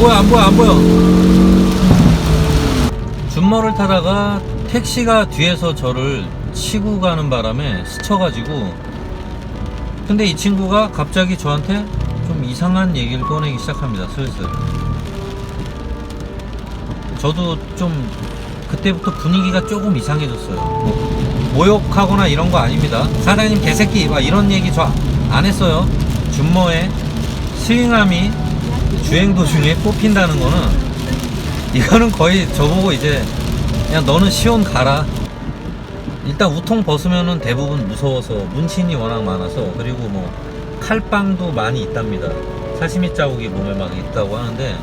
안 보여. 준머를 타다가 택시가 뒤에서 저를 치고 가는 바람에 스쳐가지고, 근데 이 친구가 갑자기 저한테 좀 이상한 얘기를 꺼내기 시작합니다. 슬슬. 저도 좀 그때부터 분위기가 조금 이상해졌어요. 뭐 모욕하거나 이런 거 아닙니다. 사장님 개새끼 막 이런 얘기 저 안 했어요. 준머의 스윙함이 주행 도중에 뽑힌다는 거는, 이거는 거의 저보고 이제 그냥 너는 시온 가라. 일단 우통 벗으면은 대부분 무서워서, 문신이 워낙 많아서, 그리고 뭐 칼빵도 많이 있답니다. 사시미 자국이 몸에 막 있다고 하는데,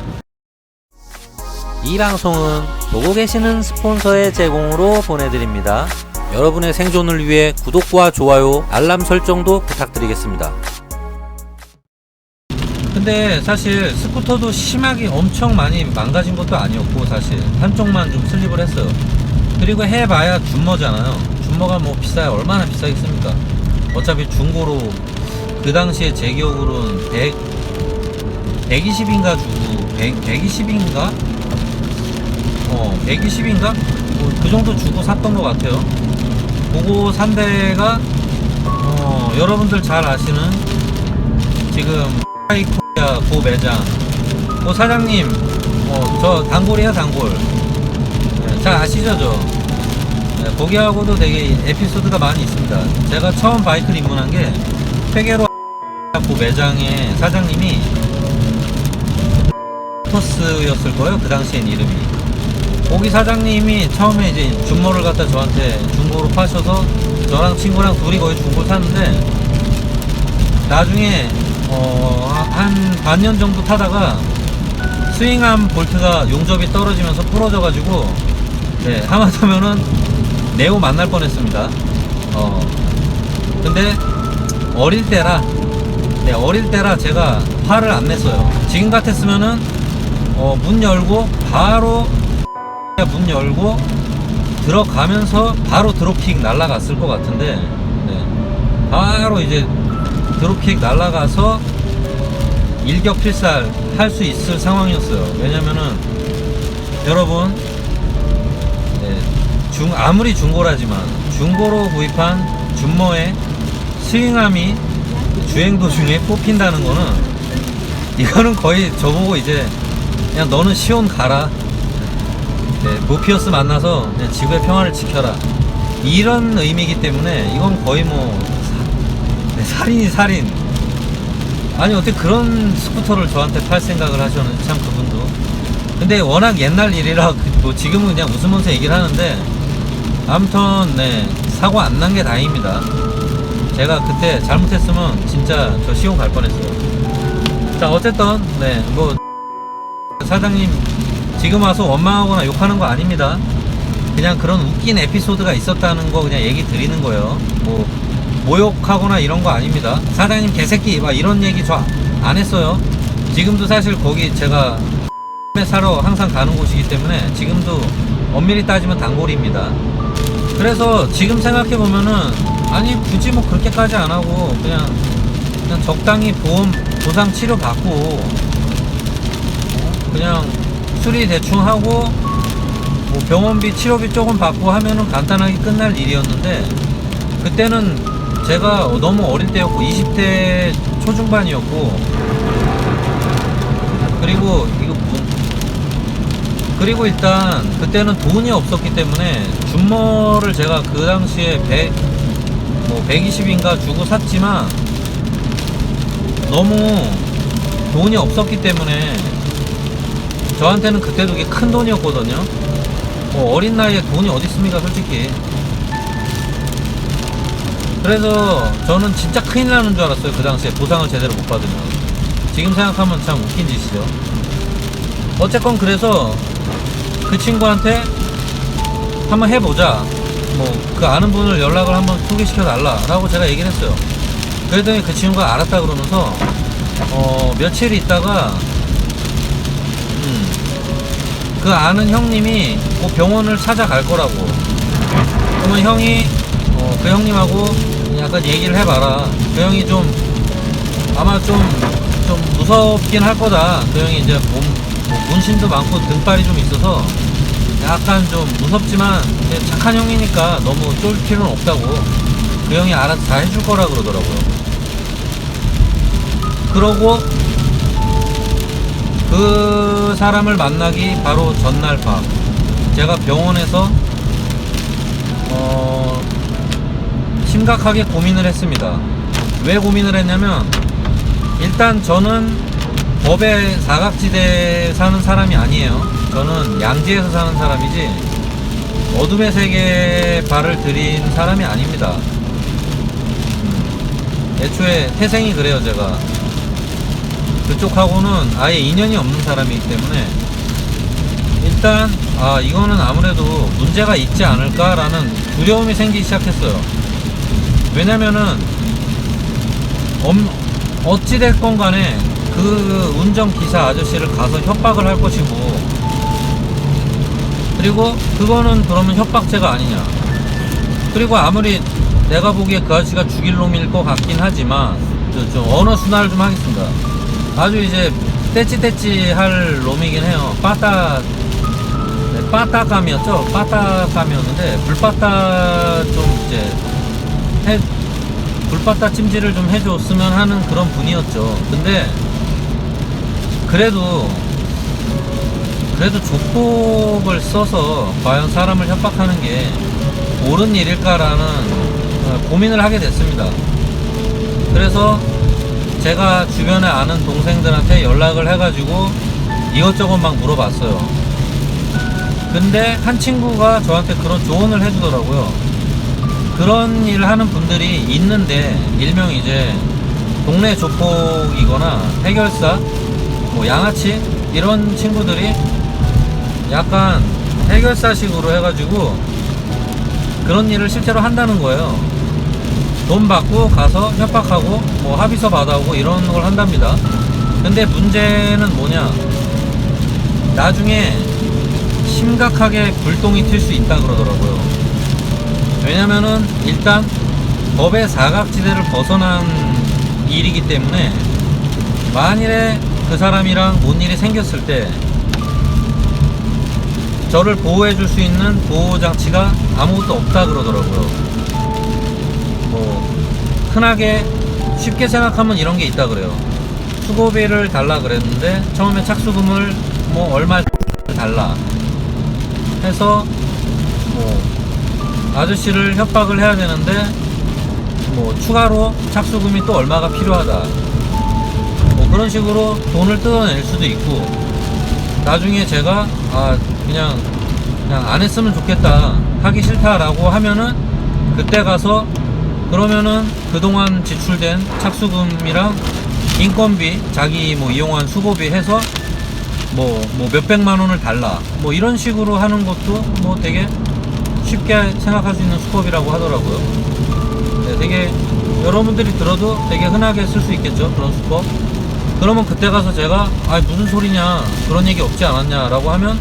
이 방송은 보고 계시는 스폰서의 제공으로 보내드립니다. 여러분의 생존을 위해 구독과 좋아요, 알람 설정도 부탁드리겠습니다. 근데 사실 스쿠터도 심하게 엄청 많이 망가진 것도 아니었고, 사실 한쪽만 좀 슬립을 했어요. 그리고 해봐야 준머잖아요. 준머가 뭐 비싸야 얼마나 비싸겠습니까? 어차피 중고로 그 당시에 제 기억으로는 120인가 주고 120인가? 120인가? 뭐 그 정도 주고 샀던 것 같아요. 그거 산 데가 여러분들 잘 아시는 지금 코리아 고 매장 사장님, 저 단골이야, 단골. 네, 잘 아시죠, 저. 네, 거기하고도 되게 에피소드가 많이 있습니다. 제가 처음 바이크를 입문한 게 회계로 고 매장의 사장님이 토스였을 거예요, 그 당시엔 이름이. 거기 사장님이 처음에 이제 준머를 갖다 저한테 중고로 파셔서 저랑 친구랑 둘이 거의 중고를 샀는데, 나중에 한 반년 정도 타다가 스윙암 볼트가 용접이 떨어지면서 부러져가지고, 네, 하마터면은 네오 만날 뻔했습니다. 근데 어릴 때라 제가 화를 안 냈어요. 지금 같았으면은 문 열고 들어가면서 바로 드롭킥 날라갔을 것 같은데, 네, 바로 이제 드롭킥 날라가서 일격필살 할 수 있을 상황이었어요. 왜냐면은 여러분, 네, 아무리 중고라지만 중고로 구입한 준머의 스윙함이 주행 도중에 뽑힌다는 거는, 이거는 거의 저보고 이제 그냥 너는 시온 가라. 네, 모피어스 만나서 그냥 지구의 평화를 지켜라, 이런 의미이기 때문에 이건 거의 뭐 살인이 살인. 아니 어떻게 그런 스쿠터를 저한테 팔 생각을 하셨는지, 참 그분도. 근데 워낙 옛날 일이라 뭐 지금은 그냥 웃으면서 얘기를 하는데, 아무튼 네, 사고 안 난 게 다행입니다. 제가 그때 잘못했으면 진짜 저 시험 갈 뻔했어요. 자, 어쨌든 네, 뭐 사장님 지금 와서 원망하거나 욕하는 거 아닙니다. 그냥 그런 웃긴 에피소드가 있었다는 거 그냥 얘기 드리는 거예요. 뭐 모욕하거나 이런 거 아닙니다. 사장님 개새끼 막 이런 얘기 저 안 했어요. 지금도 사실 거기 제가 사러 항상 가는 곳이기 때문에 지금도 엄밀히 따지면 단골입니다. 그래서 지금 생각해 보면은, 아니 굳이 뭐 그렇게까지 안 하고 그냥 적당히 보상 치료 받고, 그냥 수리 대충 하고 뭐 병원비 치료비 조금 받고 하면은 간단하게 끝날 일이었는데, 그때는 제가 너무 어릴 때였고 20대 초중반이었고, 그리고 일단 그때는 돈이 없었기 때문에 준머를 제가 그 당시에 120인가 주고 샀지만 너무 돈이 없었기 때문에, 저한테는 그때도 이게 큰 돈이었거든요. 어린 나이에 돈이 어디 있습니까, 솔직히. 그래서 저는 진짜 큰일 나는 줄 알았어요, 그 당시에 보상을 제대로 못 받으면. 지금 생각하면 참 웃긴 짓이죠. 어쨌건 그래서 그 친구한테 한번 해보자, 뭐 그 아는 분을 연락을 한번 소개시켜 달라 라고 제가 얘기를 했어요. 그랬더니 그 친구가 알았다 그러면서 며칠 있다가 그 아는 형님이 그 병원을 찾아갈 거라고. 그러면 형이 그 형님하고 약간 얘기를 해봐라. 그 형이 좀 아마 좀 무섭긴 할 거다. 그 형이 이제 문신도 많고 등발이 좀 있어서 약간 좀 무섭지만 착한 형이니까 너무 쫄 필요는 없다고, 그 형이 알아서 다 해줄 거라 그러더라고요. 그러고 그 사람을 만나기 바로 전날 밤 제가 병원에서 심각하게 고민을 했습니다. 왜 고민을 했냐면, 일단 저는 법의 사각지대에 사는 사람이 아니에요. 저는 양지에서 사는 사람이지 어둠의 세계에 발을 들인 사람이 아닙니다. 애초에 태생이 그래요. 제가 그쪽하고는 아예 인연이 없는 사람이기 때문에 일단 이거는 아무래도 문제가 있지 않을까라는 두려움이 생기기 시작했어요. 왜냐면은 어찌됐건 간에 그 운전기사 아저씨를 가서 협박을 할 것이고, 그리고 그거는 그러면 협박죄가 아니냐. 그리고 아무리 내가 보기에 그 아저씨가 죽일 놈일 것 같긴 하지만 좀 언어 순화를 좀 하겠습니다. 아주 이제 떼찌떼찌 할 놈이긴 해요. 빠따감이었죠. 빠따감이었는데 불빠따 좀 이제 불빠따 찜질을 좀 해줬으면 하는 그런 분이었죠. 근데 그래도 조폭을 써서 과연 사람을 협박하는 게 옳은 일일까라는 고민을 하게 됐습니다. 그래서 제가 주변에 아는 동생들한테 연락을 해가지고 이것저것 막 물어봤어요. 근데 한 친구가 저한테 그런 조언을 해주더라고요. 그런 일을 하는 분들이 있는데, 일명 이제 동네 조폭이거나 해결사, 뭐 양아치 이런 친구들이 약간 해결사식으로 해가지고 그런 일을 실제로 한다는 거예요. 돈 받고 가서 협박하고 뭐 합의서 받아오고 이런 걸 한답니다. 근데 문제는 뭐냐, 나중에 심각하게 불똥이 튈 수 있다 그러더라고요. 왜냐면은 일단 법의 사각지대를 벗어난 일이기 때문에 만일에 그 사람이랑 뭔 일이 생겼을 때 저를 보호해 줄 수 있는 보호장치가 아무것도 없다 그러더라고요. 뭐 흔하게 쉽게 생각하면 이런 게 있다 그래요. 수고비를 달라 그랬는데 처음에 착수금을 뭐 얼마 달라 해서 뭐 아저씨를 협박을 해야 되는데 뭐 추가로 착수금이 또 얼마가 필요하다, 뭐 그런 식으로 돈을 뜯어낼 수도 있고, 나중에 제가 그냥 안 했으면 좋겠다, 하기 싫다라고 하면은 그때 가서 그러면은 그동안 지출된 착수금이랑 인건비, 자기 뭐 이용한 수고비 해서 뭐 몇백만 원을 달라, 뭐 이런 식으로 하는 것도 뭐 되게 쉽게 생각할 수 있는 수법이라고 하더라고요. 네, 되게 여러분들이 들어도 되게 흔하게 쓸 수 있겠죠, 그런 수법. 그러면 그때 가서 제가 무슨 소리냐, 그런 얘기 없지 않았냐 라고 하면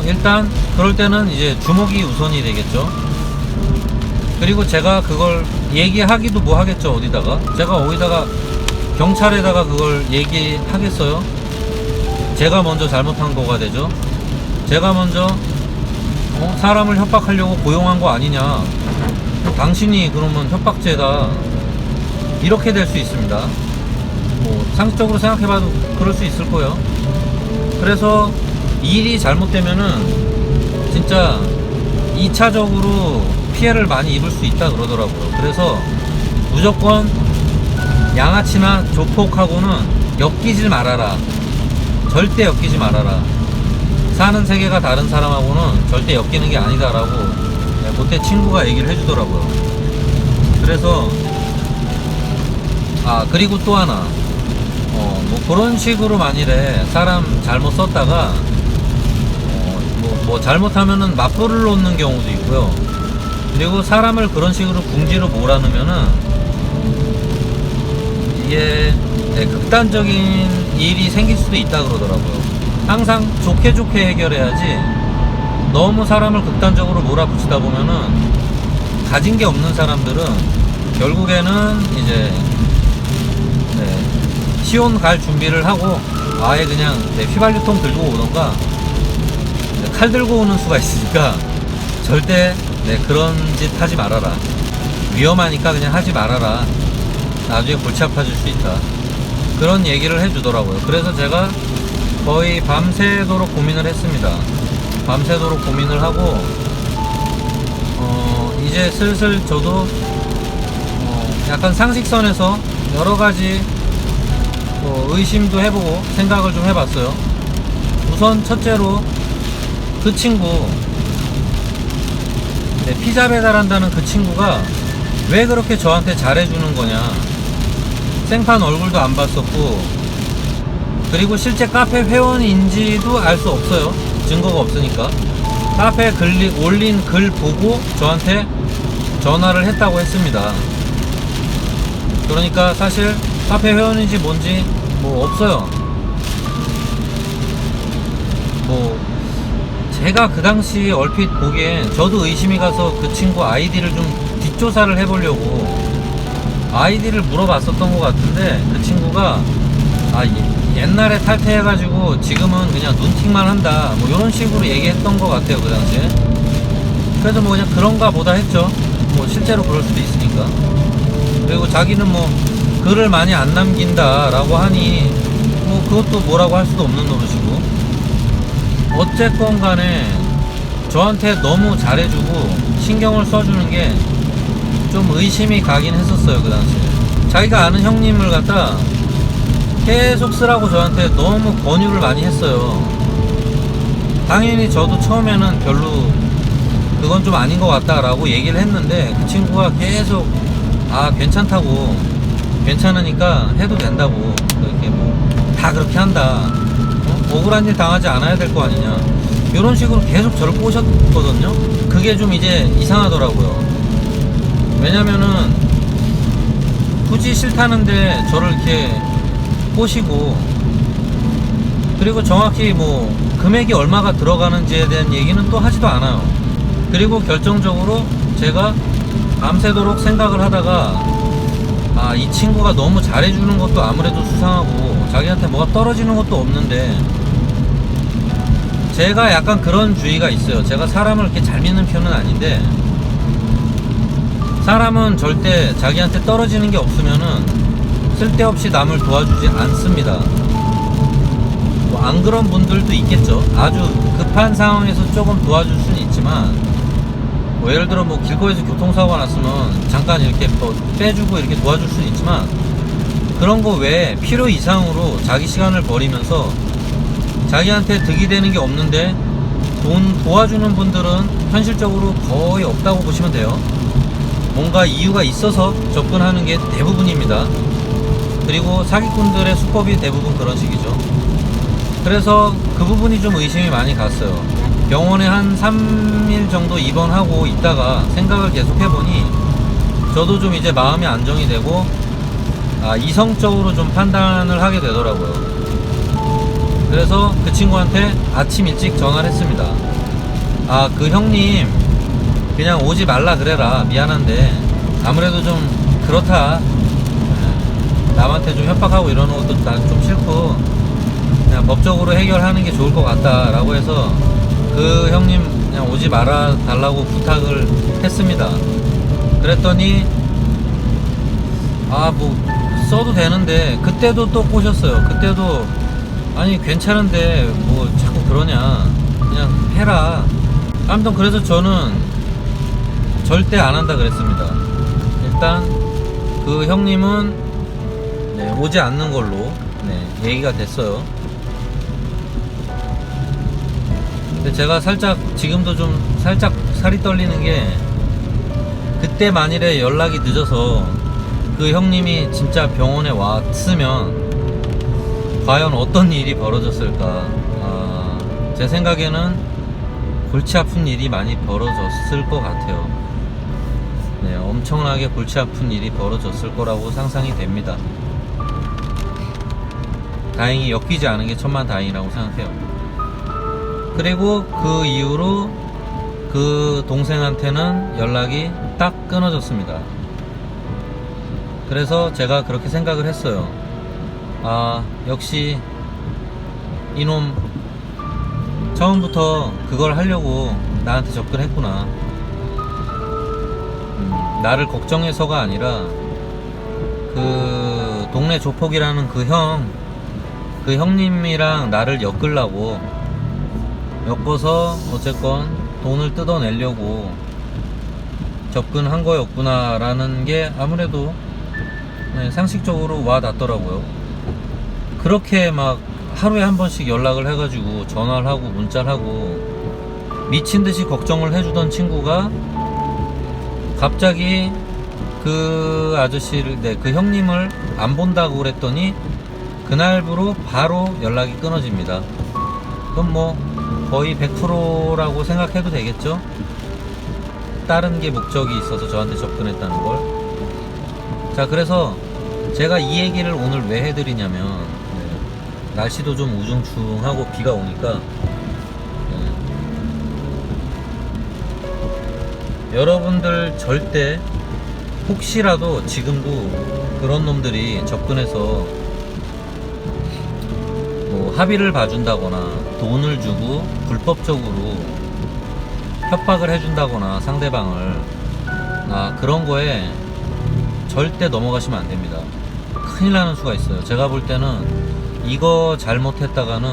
일단 그럴 때는 이제 주목이 우선이 되겠죠. 그리고 제가 그걸 얘기하기도 뭐 하겠죠. 어디다가 경찰에다가 그걸 얘기하겠어요? 제가 먼저 잘못한 거가 되죠. 제가 먼저 사람을 협박하려고 고용한 거 아니냐, 당신이 그러면 협박죄다, 이렇게 될 수 있습니다. 뭐 상식적으로 생각해봐도 그럴 수 있을 거예요. 그래서 일이 잘못되면은 진짜 2차적으로 피해를 많이 입을 수 있다 그러더라고요. 그래서 무조건 양아치나 조폭하고는 엮이질 말아라. 절대 엮이지 말아라. 사는 세계가 다른 사람하고는 절대 엮이는 게 아니다라고 그때 친구가 얘기를 해주더라고요. 그래서 그리고 또 하나, 뭐 그런 식으로 만일에 사람 잘못 썼다가 뭐 잘못하면은 맞불을 놓는 경우도 있고요. 그리고 사람을 그런 식으로 궁지로 몰아넣으면은 이게 극단적인 일이 생길 수도 있다 그러더라고요. 항상 좋게 해결해야지 너무 사람을 극단적으로 몰아붙이다 보면은 가진 게 없는 사람들은 결국에는 이제 시온 갈 준비를 하고 아예 그냥 휘발유통 들고 오던가 칼 들고 오는 수가 있으니까 절대 그런 짓 하지 말아라. 위험하니까 그냥 하지 말아라. 나중에 골치 아파질 수 있다. 그런 얘기를 해주더라고요. 그래서 제가 거의 밤새도록 고민을 했습니다. 밤새도록 고민을 하고 이제 슬슬 저도 약간 상식선에서 여러가지 의심도 해보고 생각을 좀 해봤어요. 우선 첫째로 그 친구, 피자 배달한다는 그 친구가 왜 그렇게 저한테 잘해주는 거냐. 생판 얼굴도 안 봤었고, 그리고 실제 카페 회원인지도 알 수 없어요. 증거가 없으니까. 카페에 올린 글 보고 저한테 전화를 했다고 했습니다. 그러니까 사실 카페 회원인지 뭔지 없어요. 제가 그 당시 얼핏 보기엔 저도 의심이 가서 그 친구 아이디를 좀 뒷조사를 해보려고 아이디를 물어봤었던 것 같은데, 그 친구가 옛날에 탈퇴해가지고 지금은 그냥 눈팅만 한다 이런 식으로 얘기했던 것 같아요, 그 당시에. 그래서 그냥 그런가 보다 했죠. 실제로 그럴 수도 있으니까. 그리고 자기는 글을 많이 안 남긴다 라고 하니 그것도 뭐라고 할 수도 없는 노릇이고, 어쨌건 간에 저한테 너무 잘해주고 신경을 써주는 게 좀 의심이 가긴 했었어요, 그 당시에. 자기가 아는 형님을 갖다 계속 쓰라고 저한테 너무 권유를 많이 했어요. 당연히 저도 처음에는 별로 그건 좀 아닌 것 같다 라고 얘기를 했는데, 그 친구가 계속 괜찮다고, 괜찮으니까 해도 된다고, 이렇게 다 그렇게 한다, 억울한 일 당하지 않아야 될 거 아니냐, 이런 식으로 계속 저를 꼬셨거든요. 그게 좀 이제 이상하더라고요. 왜냐면은 굳이 싫다는데 저를 이렇게 꼬시고, 그리고 정확히 금액이 얼마가 들어가는지에 대한 얘기는 또 하지도 않아요. 그리고 결정적으로 제가 밤새도록 생각을 하다가 이 친구가 너무 잘해주는 것도 아무래도 수상하고, 자기한테 뭐가 떨어지는 것도 없는데, 제가 약간 그런 주의가 있어요. 제가 사람을 이렇게 잘 믿는 편은 아닌데, 사람은 절대 자기한테 떨어지는 게 없으면은 쓸데없이 남을 도와주지 않습니다. 안 그런 분들도 있겠죠. 아주 급한 상황에서 조금 도와줄 수는 있지만, 예를 들어 길거리에서 교통사고가 났으면 잠깐 이렇게 빼주고 이렇게 도와줄 수는 있지만, 그런 거 외에 필요 이상으로 자기 시간을 버리면서 자기한테 득이 되는 게 없는데 도와주는 분들은 현실적으로 거의 없다고 보시면 돼요. 뭔가 이유가 있어서 접근하는 게 대부분입니다. 그리고 사기꾼들의 수법이 대부분 그런 식이죠. 그래서 그 부분이 좀 의심이 많이 갔어요. 병원에 한 3일 정도 입원하고 있다가 생각을 계속 해보니 저도 좀 이제 마음이 안정이 되고 이성적으로 좀 판단을 하게 되더라고요. 그래서 그 친구한테 아침 일찍 전화를 했습니다. 그 형님 그냥 오지 말라 그래라. 미안한데 아무래도 좀 그렇다. 남한테 좀 협박하고 이러는 것도 난 좀 싫고 그냥 법적으로 해결하는 게 좋을 것 같다 라고 해서 그 형님 그냥 오지 말아 달라고 부탁을 했습니다. 그랬더니 써도 되는데, 그때도 또 꼬셨어요. 그때도 아니 괜찮은데 자꾸 그러냐, 그냥 해라. 아무튼 그래서 저는 절대 안 한다 그랬습니다. 일단 그 형님은 오지 않는 걸로 얘기가 됐어요. 근데 제가 지금도 좀 살짝 살이 떨리는 게, 그때 만일에 연락이 늦어서 그 형님이 진짜 병원에 왔으면 과연 어떤 일이 벌어졌을까. 제 생각에는 골치 아픈 일이 많이 벌어졌을 것 같아요. 엄청나게 골치 아픈 일이 벌어졌을 거라고 상상이 됩니다. 다행히 엮이지 않은 게 천만다행이라고 생각해요. 그리고 그 이후로 그 동생한테는 연락이 딱 끊어졌습니다. 그래서 제가 그렇게 생각을 했어요. 역시 이놈 처음부터 그걸 하려고 나한테 접근했구나. 나를 걱정해서가 아니라 그 동네 조폭이라는 그 형님이랑 나를 엮으려고, 엮어서 어쨌건 돈을 뜯어내려고 접근한 거였구나 라는 게 아무래도 상식적으로 와 닿더라고요. 그렇게 막 하루에 한 번씩 연락을 해가지고 전화를 하고 문자를 하고 미친듯이 걱정을 해주던 친구가 갑자기 그 아저씨를, 그 형님을 안 본다고 그랬더니 그날부로 바로 연락이 끊어집니다. 그럼 뭐 거의 100%라고 생각해도 되겠죠? 다른 게 목적이 있어서 저한테 접근했다는 걸. 자, 그래서 제가 이 얘기를 오늘 왜 해드리냐면, 날씨도 좀 우중충하고 비가 오니까 여러분들 절대 혹시라도 지금도 그런 놈들이 접근해서 뭐 합의를 봐준다거나 돈을 주고 불법적으로 협박을 해준다거나 상대방을, 그런 거에 절대 넘어가시면 안 됩니다. 큰일 나는 수가 있어요. 제가 볼 때는 이거 잘못했다가는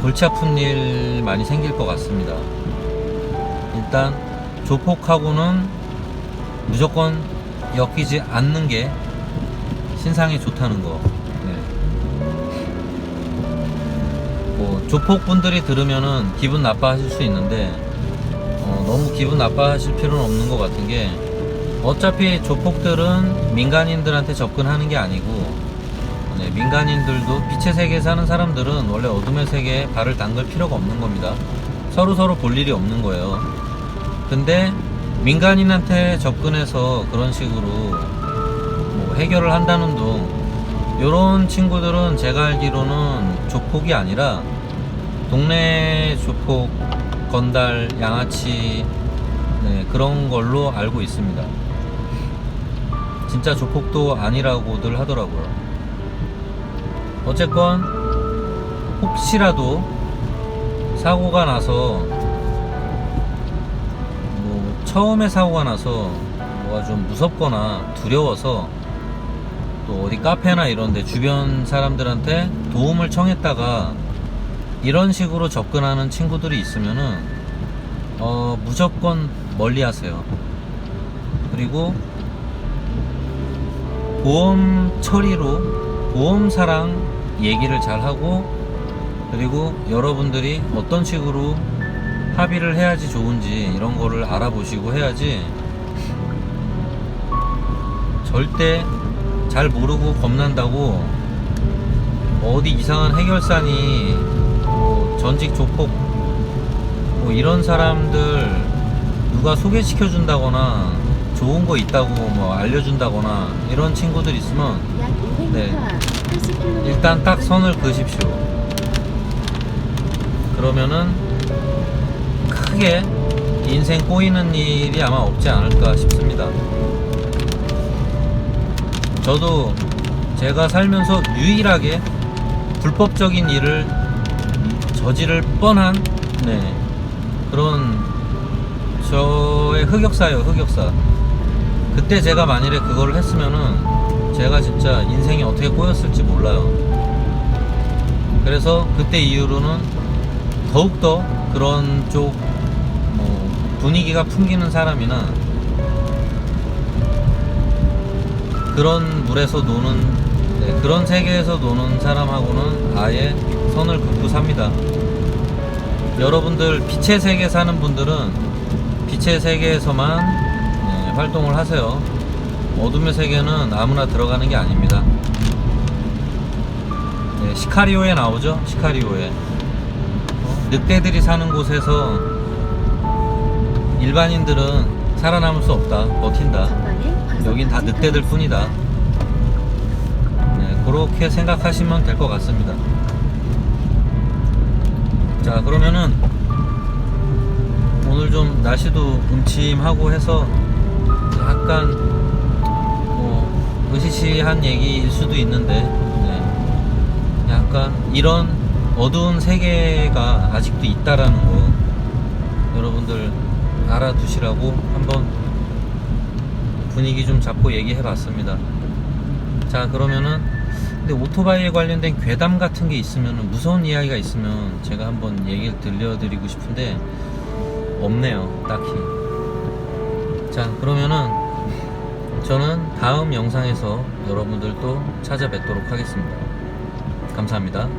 골치 아픈 일 많이 생길 것 같습니다. 일단 조폭하고는 무조건 엮이지 않는 게 신상에 좋다는 거. 뭐 조폭분들이 들으면은 기분 나빠하실 수 있는데 너무 기분 나빠하실 필요는 없는 것 같은 게, 어차피 조폭들은 민간인들한테 접근하는 게 아니고, 민간인들도 빛의 세계에 사는 사람들은 원래 어둠의 세계에 발을 담글 필요가 없는 겁니다. 서로 볼 일이 없는 거예요. 근데 민간인한테 접근해서 그런 식으로 뭐 해결을 한다는 둥, 요런 친구들은 제가 알기로는 조폭이 아니라 동네 조폭, 건달, 양아치, 그런 걸로 알고 있습니다. 진짜 조폭도 아니라고들 하더라고요. 어쨌건 혹시라도 사고가 나서, 뭐 처음에 사고가 나서 뭐가 좀 무섭거나 두려워서 또 어디 카페나 이런데 주변 사람들한테 도움을 청했다가 이런 식으로 접근하는 친구들이 있으면은 무조건 멀리 하세요. 그리고 보험 처리로 보험사랑 얘기를 잘 하고, 그리고 여러분들이 어떤 식으로 합의를 해야지 좋은지 이런 거를 알아보시고 해야지, 절대 잘 모르고 겁난다고 어디 이상한 해결사니 뭐 전직 조폭 뭐 이런 사람들 누가 소개시켜 준다거나 좋은 거 있다고 뭐 알려준다거나 이런 친구들 있으면 일단 딱 선을 그으십시오. 그러면은 크게 인생 꼬이는 일이 아마 없지 않을까 싶습니다. 저도 제가 살면서 유일하게 불법적인 일을 저지를 뻔한 그런 저의 흑역사예요. 흑역사. 그때 제가 만일에 그거를 했으면은 제가 진짜 인생이 어떻게 꼬였을지 몰라요. 그래서 그때 이후로는 더욱더 그런 쪽 분위기가 풍기는 사람이나 그런 물에서 노는, 그런 세계에서 노는 사람하고는 아예 선을 긋고 삽니다. 여러분들 빛의 세계 사는 분들은 빛의 세계에서만 활동을 하세요. 어둠의 세계는 아무나 들어가는 게 아닙니다. 시카리오에 나오죠. 시카리오에 늑대들이 사는 곳에서 일반인들은 살아남을 수 없다, 버틴다. 여긴 다 늑대들 뿐이다. 그렇게 생각하시면 될 것 같습니다. 자, 그러면은 오늘 좀 날씨도 음침하고 해서 약간 으시시한 얘기일 수도 있는데 약간 이런 어두운 세계가 아직도 있다라는 거 여러분들 알아두시라고 한번 분위기 좀 잡고 얘기해 봤습니다. 자, 그러면은 근데 오토바이에 관련된 괴담 같은 게 있으면, 무서운 이야기가 있으면 제가 한번 얘기를 들려드리고 싶은데 없네요, 딱히. 자, 그러면은 저는 다음 영상에서 여러분들 또 찾아뵙도록 하겠습니다. 감사합니다.